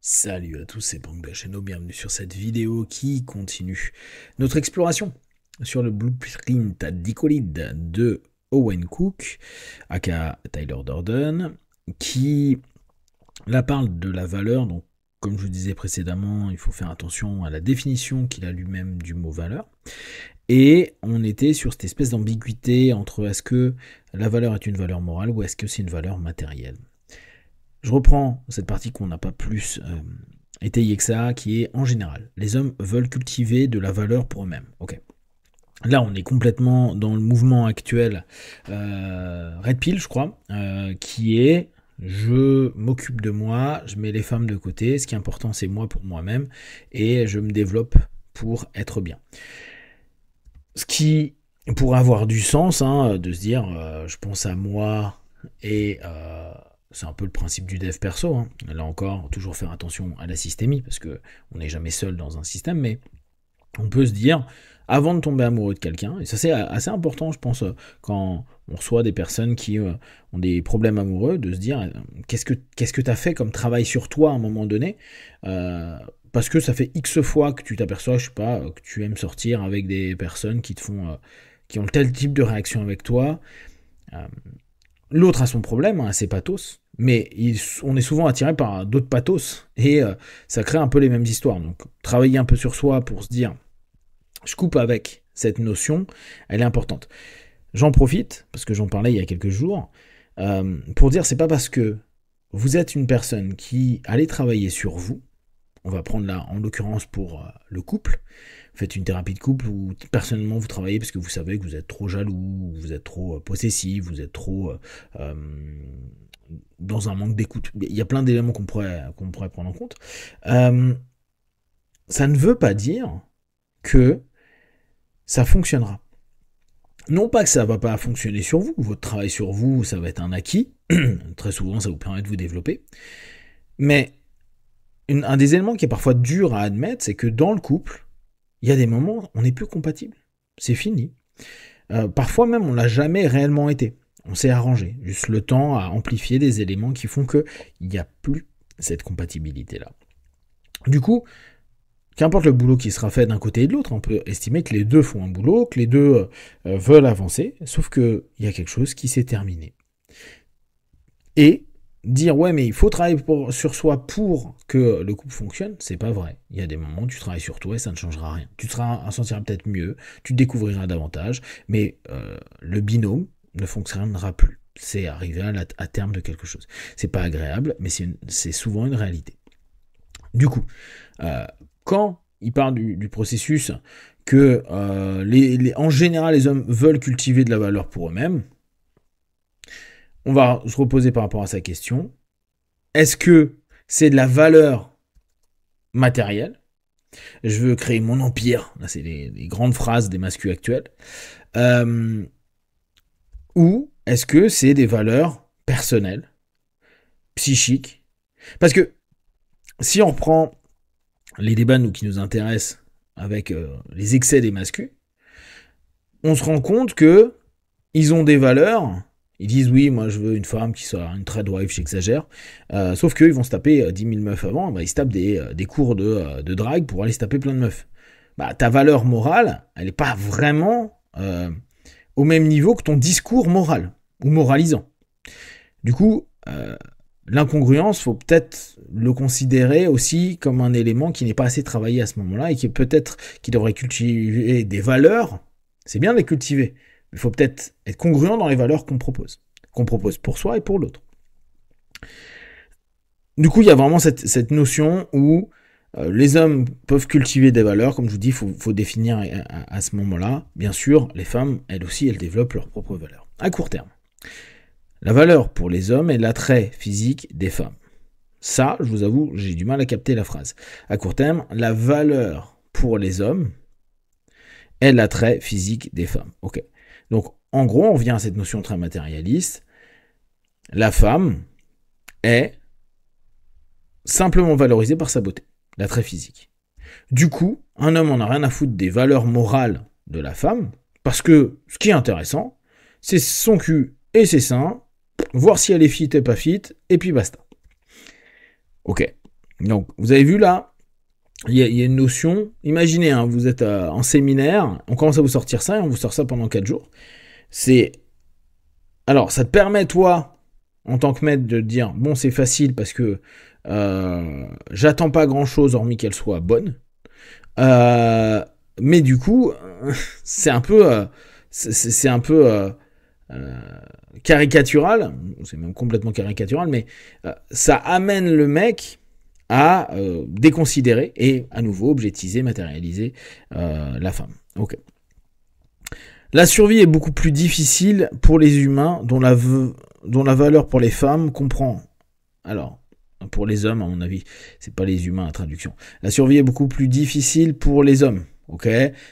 Salut à tous, c'est Bang Cheno, bienvenue sur cette vidéo qui continue notre exploration sur le blueprint dicolide de Owen Cook, aka Tyler Durden, qui là parle de la valeur. Donc, comme je vous disais précédemment, il faut faire attention à la définition qu'il a lui-même du mot valeur. Et on était sur cette espèce d'ambiguïté entre est-ce que la valeur est une valeur morale ou est-ce que c'est une valeur matérielle. Je reprends cette partie qu'on n'a pas plus étayée que ça, qui est en général, les hommes veulent cultiver de la valeur pour eux-mêmes. Ok. Là, on est complètement dans le mouvement actuel Red Pill, je crois, qui est je m'occupe de moi, je mets les femmes de côté, ce qui est important, c'est moi pour moi-même, et je me développe pour être bien. Ce qui pourrait avoir du sens, de se dire je pense à moi et c'est un peu le principe du dev perso. Là encore, toujours faire attention à la systémie, parce qu'on n'est jamais seul dans un système, mais on peut se dire, avant de tomber amoureux de quelqu'un, et ça c'est assez important, je pense, quand on reçoit des personnes qui ont des problèmes amoureux, de se dire, qu'est-ce que tu as fait comme travail sur toi à un moment donné, parce que ça fait X fois que tu t'aperçois, je sais pas, que tu aimes sortir avec des personnes qui te font, qui ont tel type de réaction avec toi. L'autre a son problème, c'est pathos, mais on est souvent attiré par d'autres pathos, et ça crée un peu les mêmes histoires. Donc travailler un peu sur soi pour se dire, je coupe avec cette notion, elle est importante. J'en profite, parce que j'en parlais il y a quelques jours, pour dire, c'est pas parce que vous êtes une personne qui allait travailler sur vous, on va prendre là en l'occurrence pour le couple, vous faites une thérapie de couple où personnellement vous travaillez parce que vous savez que vous êtes trop jaloux, vous êtes trop possessif, vous êtes trop dans un manque d'écoute. Il y a plein d'éléments qu'on pourrait prendre en compte. Ça ne veut pas dire que ça fonctionnera. Non pas que ça ne va pas fonctionner sur vous, votre travail sur vous, ça va être un acquis, très souvent ça vous permet de vous développer, mais un des éléments qui est parfois dur à admettre, c'est que dans le couple, il y a des moments où on n'est plus compatible. C'est fini. Parfois même, on l'a jamais réellement été. On s'est arrangé. Juste le temps a amplifié des éléments qui font qu'il n'y a plus cette compatibilité-là. Du coup, qu'importe le boulot qui sera fait d'un côté et de l'autre, on peut estimer que les deux font un boulot, que les deux veulent avancer, sauf qu'il y a quelque chose qui s'est terminé. Et dire ouais mais il faut travailler sur soi pour que le couple fonctionne, c'est pas vrai. Il y a des moments où tu travailles sur toi et ça ne changera rien. Tu te sentiras peut-être mieux, tu te découvriras davantage, mais le binôme ne fonctionnera plus. C'est arriver à terme de quelque chose. C'est pas agréable, mais c'est souvent une réalité. Du coup, quand il parle du processus que en général les hommes veulent cultiver de la valeur pour eux-mêmes, on va se reposer par rapport à sa question. Est-ce que c'est de la valeur matérielle? Je veux créer mon empire. Là, c'est les grandes phrases des masculins actuels. Ou est-ce que c'est des valeurs personnelles, psychiques? Parce que si on reprend les débats qui nous intéressent avec les excès des masculins, on se rend compte que ils ont des valeurs. Ils disent oui, moi je veux une femme qui soit une trad wife, j'exagère. Sauf qu'eux, ils vont se taper 10 000 meufs avant, ils se tapent des cours de drague pour aller se taper plein de meufs. Ta valeur morale, elle n'est pas vraiment au même niveau que ton discours moral, ou moralisant. Du coup, l'incongruence, faut peut-être le considérer aussi comme un élément qui n'est pas assez travaillé à ce moment-là, et qui devrait cultiver des valeurs. C'est bien de les cultiver, il faut peut-être être congruent dans les valeurs qu'on propose pour soi et pour l'autre. Du coup, il y a vraiment cette notion où les hommes peuvent cultiver des valeurs, comme je vous dis, il faut définir à ce moment-là. Bien sûr, les femmes, elles aussi, elles développent leurs propres valeurs. À court terme, la valeur pour les hommes est l'attrait physique des femmes. Ça, je vous avoue, j'ai du mal à capter la phrase. À court terme, la valeur pour les hommes est l'attrait physique des femmes. Ok. Donc, en gros, on revient à cette notion très matérialiste. La femme est simplement valorisée par sa beauté, l'attrait physique. Du coup, un homme en a rien à foutre des valeurs morales de la femme, parce que ce qui est intéressant, c'est son cul et ses seins, voir si elle est fit et pas fit, et puis basta. Ok. Donc, vous avez vu là, il y a une notion. Imaginez, hein, vous êtes en séminaire, on commence à vous sortir ça et on vous sort ça pendant 4 jours. Alors, ça te permet, toi, en tant que maître, de te dire, bon, c'est facile parce que j'attends pas grand-chose hormis qu'elle soit bonne. Mais du coup, c'est un peu, caricatural, c'est même complètement caricatural, mais ça amène le mec à déconsidérer et à nouveau objectiver, matérialiser la femme. Ok. La survie est beaucoup plus difficile pour les humains dont la valeur pour les femmes comprend. Alors, pour les hommes, à mon avis, c'est pas les humains, la traduction. La survie est beaucoup plus difficile pour les hommes. Ok.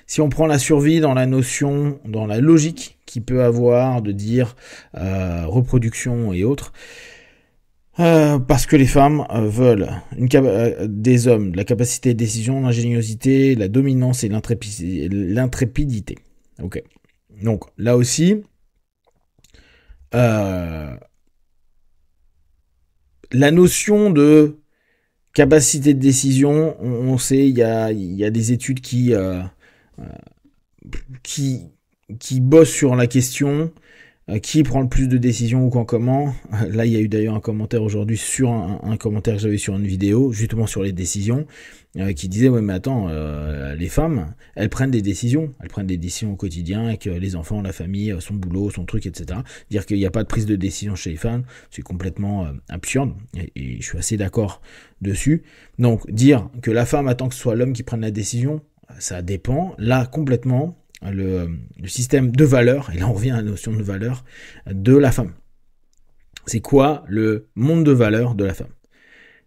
Si on prend la survie dans la notion, dans la logique qu'il peut avoir de dire reproduction et autres, parce que les femmes veulent des hommes la capacité de décision, l'ingéniosité, la dominance et l'intrépidité. Ok. Donc là aussi, la notion de capacité de décision, on sait, il y a des études qui bossent sur la question, qui prend le plus de décisions ou quand comment. Là, il y a eu d'ailleurs un commentaire aujourd'hui sur un commentaire que j'avais sur une vidéo, justement sur les décisions, qui disait, ouais mais attends, les femmes, elles prennent des décisions au quotidien, avec les enfants, la famille, son boulot, son truc, etc. Dire qu'il n'y a pas de prise de décision chez les femmes, c'est complètement absurde, et je suis assez d'accord dessus. Donc, dire que la femme attend que ce soit l'homme qui prenne la décision, ça dépend, là, complètement, le système de valeur, et là on revient à la notion de valeur, de la femme. C'est quoi le monde de valeur de la femme?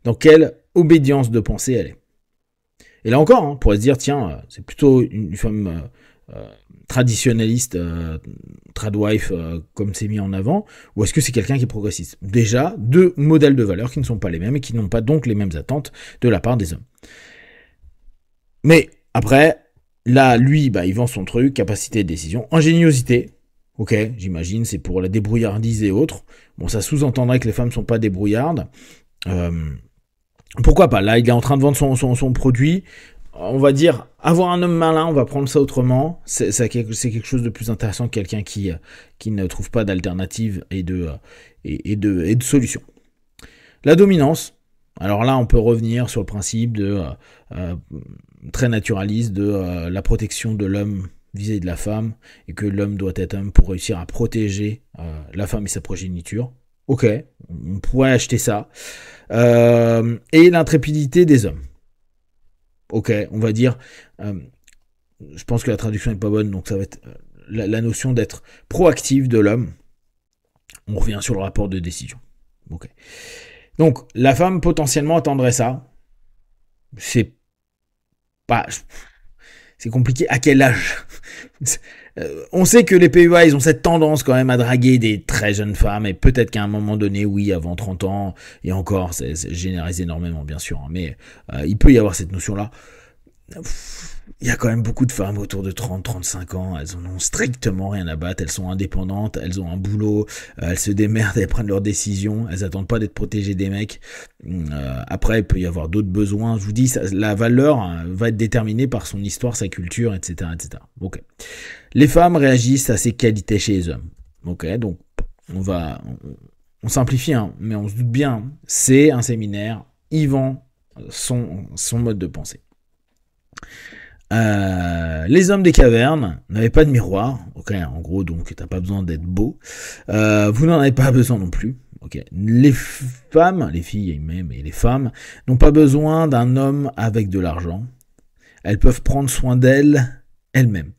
Dans quelle obédience de pensée elle est? Et là encore, on pourrait se dire, tiens, c'est plutôt une femme traditionnaliste, tradwife, comme c'est mis en avant, ou est-ce que c'est quelqu'un qui est progressiste? Déjà, deux modèles de valeurs qui ne sont pas les mêmes et qui n'ont pas donc les mêmes attentes de la part des hommes. Mais après, là, lui, il vend son truc, capacité de décision, ingéniosité. Ok, j'imagine, c'est pour la débrouillardise et autres. Bon, ça sous-entendrait que les femmes ne sont pas débrouillardes. Pourquoi pas? Là, il est en train de vendre son produit. On va dire, avoir un homme malin, on va prendre ça autrement. C'est quelque chose de plus intéressant que quelqu'un qui ne trouve pas d'alternative et de solution. La dominance. Alors là, on peut revenir sur le principe très naturaliste de la protection de l'homme vis-à-vis de la femme, et que l'homme doit être homme pour réussir à protéger la femme et sa progéniture. Ok, on pourrait acheter ça. Et l'intrépidité des hommes. Ok, on va dire, je pense que la traduction n'est pas bonne, donc ça va être la notion d'être proactif de l'homme. On revient sur le rapport de décision. Ok. Donc, la femme potentiellement attendrait ça. C'est compliqué. À quel âge? On sait que les PUA, ils ont cette tendance quand même à draguer des très jeunes femmes, et peut-être qu'à un moment donné, oui, avant 30 ans, et encore, c'est généralise énormément, bien sûr, hein, mais il peut y avoir cette notion-là. Il y a quand même beaucoup de femmes autour de 30-35 ans, elles en ont strictement rien à battre, elles sont indépendantes, elles ont un boulot, elles se démerdent, elles prennent leurs décisions, elles attendent pas d'être protégées des mecs. Après, il peut y avoir d'autres besoins. Je vous dis, la valeur va être déterminée par son histoire, sa culture, etc., etc. Ok. Les femmes réagissent à ces qualités chez les hommes. Ok, donc on simplifie, hein, mais on se doute bien, c'est un séminaire, il vend son mode de pensée. Les hommes des cavernes n'avaient pas de miroir. Ok, en gros, donc t'as pas besoin d'être beau. Vous n'en avez pas besoin non plus. Ok, les femmes, les filles même, et les femmes n'ont pas besoin d'un homme avec de l'argent. Elles peuvent prendre soin d'elles elles-mêmes.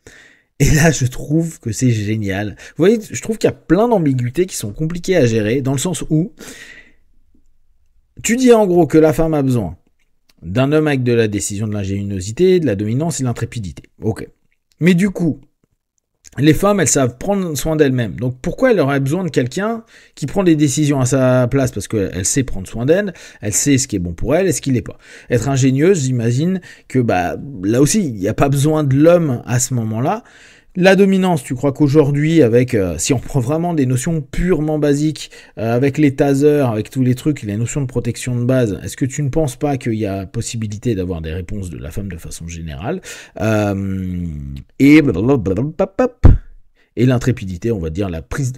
Et là, je trouve que c'est génial. Vous voyez, je trouve qu'il y a plein d'ambiguïtés qui sont compliquées à gérer, dans le sens où tu dis en gros que la femme a besoin d'un homme avec de la décision, de l'ingéniosité, de la dominance et de l'intrépidité. Ok. Mais du coup, les femmes, elles savent prendre soin d'elles-mêmes. Donc pourquoi elles auraient besoin de quelqu'un qui prend des décisions à sa place? Parce qu'elle sait prendre soin d'elle, elle sait ce qui est bon pour elle et ce qui l'est pas. Être ingénieuse, j'imagine que là aussi, il n'y a pas besoin de l'homme à ce moment-là. La dominance, tu crois qu'aujourd'hui, avec, si on prend vraiment des notions purement basiques, avec les tasers, avec tous les trucs, les notions de protection de base, est-ce que tu ne penses pas qu'il y a possibilité d'avoir des réponses de la femme de façon générale et l'intrépidité, on va dire la prise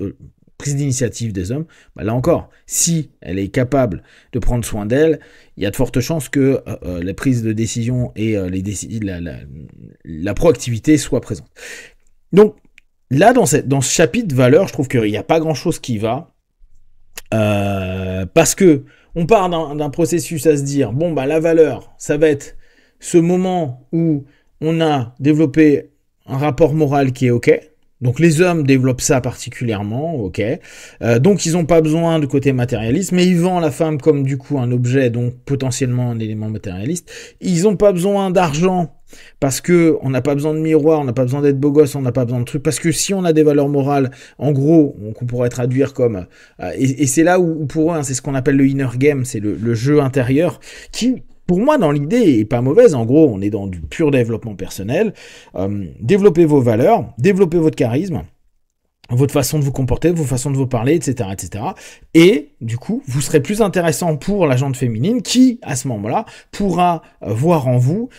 d'initiative des hommes, bah là encore, si elle est capable de prendre soin d'elle, il y a de fortes chances que la prise de décision et la proactivité soient présentes. Donc, là, dans ce chapitre valeur, je trouve qu'il n'y a pas grand-chose qui va. Parce que on part d'un processus à se dire, bon, bah la valeur, ça va être ce moment où on a développé un rapport moral qui est OK. Donc les hommes développent ça particulièrement, ok. Donc ils n'ont pas besoin de côté matérialiste, mais ils vendent la femme comme du coup un objet, donc potentiellement un élément matérialiste. Ils n'ont pas besoin d'argent, parce que on n'a pas besoin de miroir, on n'a pas besoin d'être beau gosse, on n'a pas besoin de trucs, parce que si on a des valeurs morales, en gros, qu'on pourrait traduire comme... et c'est là où pour eux, hein, c'est ce qu'on appelle le inner game, c'est le jeu intérieur, qui... Pour moi, dans l'idée, est pas mauvaise. En gros, on est dans du pur développement personnel. Développez vos valeurs, développez votre charisme, votre façon de vous comporter, vos façons de vous parler, etc., etc. Et du coup, vous serez plus intéressant pour la gente féminine qui, à ce moment-là, pourra voir en vous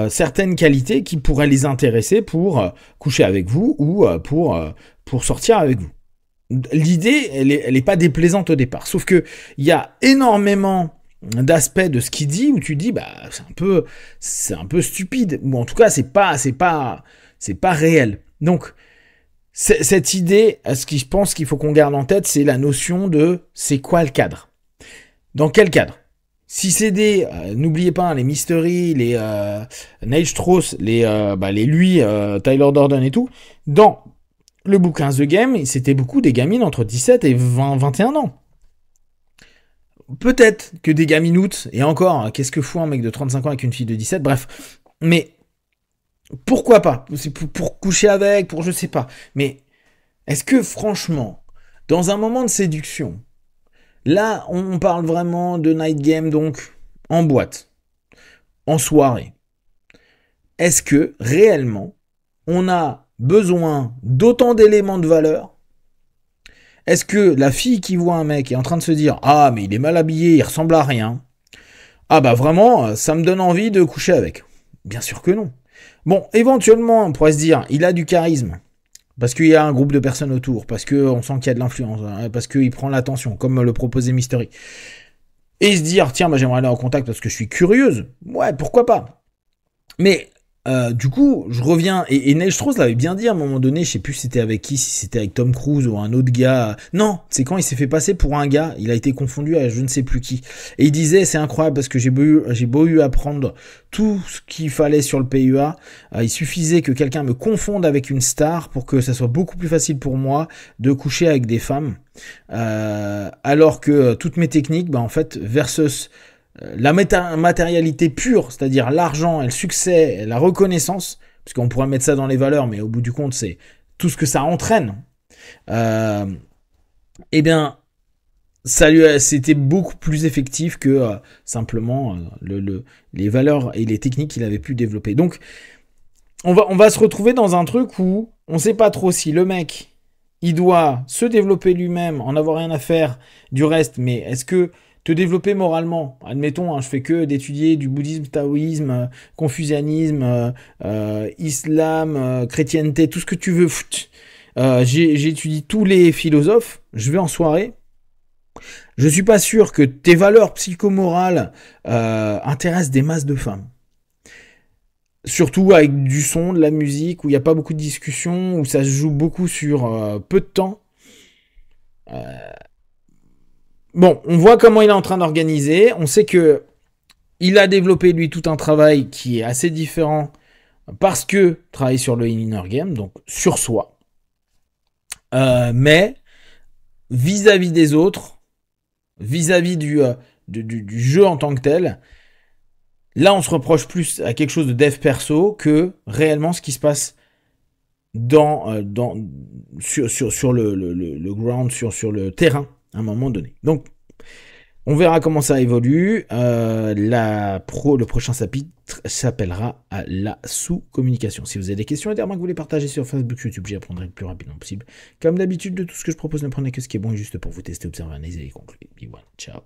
certaines qualités qui pourraient les intéresser pour coucher avec vous ou pour sortir avec vous. L'idée, elle est pas déplaisante au départ. Sauf que il y a énormément d'aspect de ce qu'il dit où tu dis bah c'est un peu stupide, ou en tout cas c'est pas réel. Donc cette idée, ce que je pense qu'il faut qu'on garde en tête, c'est la notion de c'est quoi le cadre, dans quel cadre. Si c'est des n'oubliez pas les Mystery, les Neil Strauss, les lui Tyler Durden et tout, dans le bouquin The Game, c'était beaucoup des gamines entre 17 et 21 ans. Peut-être que des gaminoutes, et encore, qu'est-ce que fout un mec de 35 ans avec une fille de 17, bref. Mais pourquoi pas? C'est pour coucher avec, pour je sais pas. Mais est-ce que franchement, dans un moment de séduction, là, on parle vraiment de night game, donc en boîte, en soirée, est-ce que réellement, on a besoin d'autant d'éléments de valeur? Est-ce que la fille qui voit un mec est en train de se dire « Ah, mais il est mal habillé, il ressemble à rien. Ah bah vraiment, ça me donne envie de coucher avec. » Bien sûr que non. Bon, éventuellement, on pourrait se dire « Il a du charisme. » Parce qu'il y a un groupe de personnes autour, parce qu'on sent qu'il y a de l'influence, parce qu'il prend l'attention, comme le proposait Mystery. Et se dire « Tiens, bah, j'aimerais aller en contact parce que je suis curieuse. » Ouais, pourquoi pas. Mais... du coup, je reviens, et Neil Strauss l'avait bien dit à un moment donné, je sais plus si c'était avec qui, si c'était avec Tom Cruise ou un autre gars. Non, c'est quand il s'est fait passer pour un gars, il a été confondu à je ne sais plus qui. Et il disait, c'est incroyable parce que j'ai beau eu apprendre tout ce qu'il fallait sur le PUA, il suffisait que quelqu'un me confonde avec une star pour que ça soit beaucoup plus facile pour moi de coucher avec des femmes. Alors que toutes mes techniques, en fait, versus... la matérialité pure, c'est-à-dire l'argent et le succès et la reconnaissance, parce qu'on pourrait mettre ça dans les valeurs, mais au bout du compte, c'est tout ce que ça entraîne. Eh bien, c'était beaucoup plus effectif que simplement les valeurs et les techniques qu'il avait pu développer. Donc, on va se retrouver dans un truc où on ne sait pas trop si le mec, il doit se développer lui-même, en avoir rien à faire du reste, mais est-ce que te développer moralement, admettons, je fais que d'étudier du bouddhisme, taoïsme, confucianisme, islam, chrétienté, tout ce que tu veux. J'étudie tous les philosophes, je vais en soirée. Je suis pas sûr que tes valeurs psychomorales intéressent des masses de femmes. Surtout avec du son, de la musique, où il n'y a pas beaucoup de discussion, où ça se joue beaucoup sur peu de temps. Bon, on voit comment il est en train d'organiser. On sait que il a développé, lui, tout un travail qui est assez différent parce que travaille sur le inner game, donc sur soi. Mais vis-à-vis des autres, vis-à-vis du jeu en tant que tel, là, on se reproche plus à quelque chose de dev perso que réellement ce qui se passe sur le ground, sur le terrain, à un moment donné. Donc, On verra comment ça évolue. Le prochain chapitre s'appellera la sous-communication. Si vous avez des questions et des remarques que vous voulez partager sur Facebook, YouTube, j'y répondrai le plus rapidement possible. Comme d'habitude, de tout ce que je propose, ne prenez que ce qui est bon et juste pour vous tester, observer, analyser et conclure. Ciao.